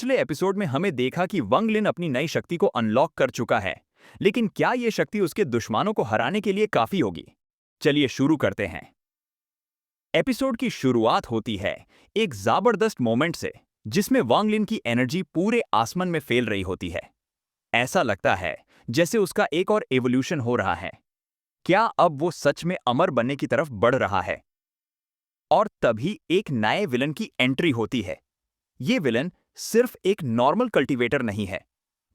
पिछले एपिसोड में हमें देखा कि वंग लिन अपनी नई शक्ति को अनलॉक कर चुका है, लेकिन क्या यह शक्ति उसके दुश्मनों को हराने के लिए काफी होगी? चलिए शुरू करते हैं। एपिसोड की शुरुआत होती है एक जबरदस्त मोमेंट से, जिसमें वांग लिन की एनर्जी पूरे आसमान में फैल रही होती है। ऐसा लगता है जैसे उसका एक और एवोल्यूशन हो रहा है। क्या अब वो सच में अमर बनने की तरफ बढ़ रहा है? और तभी एक नए विलन की एंट्री होती है। ये विलन सिर्फ एक नॉर्मल कल्टीवेटर नहीं है,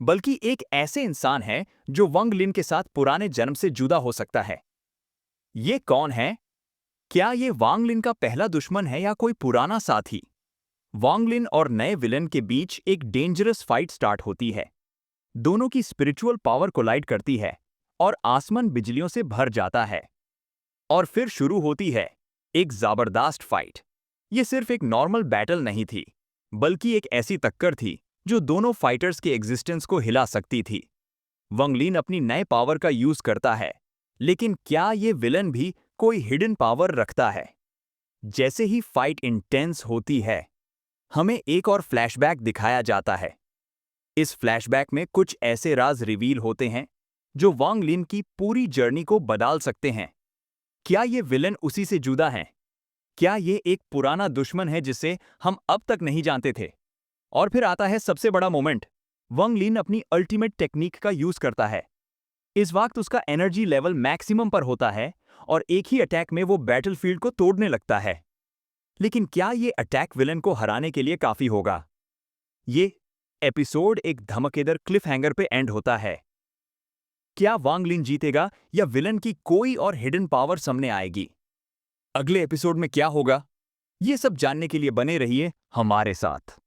बल्कि एक ऐसे इंसान है जो वंग लिन के साथ पुराने जन्म से जुदा हो सकता है। ये कौन है? क्या ये वांग लिन का पहला दुश्मन है या कोई पुराना साथी? वांग लिन और नए विलन के बीच एक डेंजरस फाइट स्टार्ट होती है। दोनों की स्पिरिचुअल पावर कोलाइड करती है और आसमान बिजलियों से भर जाता है। और फिर शुरू होती है एक जबरदस्त फाइट। ये सिर्फ एक नॉर्मल बैटल नहीं थी, बल्कि एक ऐसी टक्कर थी जो दोनों फाइटर्स के एग्जिस्टेंस को हिला सकती थी। वंग लिन अपनी नए पावर का यूज करता है, लेकिन क्या ये विलन भी कोई हिडन पावर रखता है? जैसे ही फाइट इंटेंस होती है, हमें एक और फ्लैशबैक दिखाया जाता है। इस फ्लैशबैक में कुछ ऐसे राज रिवील होते हैं जो वांग लिन की पूरी जर्नी को बदल सकते हैं। क्या ये विलन उसी से जुदा है? क्या ये एक पुराना दुश्मन है जिसे हम अब तक नहीं जानते थे? और फिर आता है सबसे बड़ा मोमेंट। वंग लिन अपनी अल्टीमेट टेक्निक का यूज करता है। इस वक्त उसका एनर्जी लेवल मैक्सिमम पर होता है और एक ही अटैक में वो बैटलफील्ड को तोड़ने लगता है। लेकिन क्या ये अटैक विलन को हराने के लिए काफी होगा? ये एपिसोड एक धमाकेदार क्लिफ हैंगर पे एंड होता है। क्या वांग लिन जीतेगा या विलन की कोई और हिडन पावर सामने आएगी? अगले एपिसोड में क्या होगा? ये सब जानने के लिए बने रहिए हमारे साथ।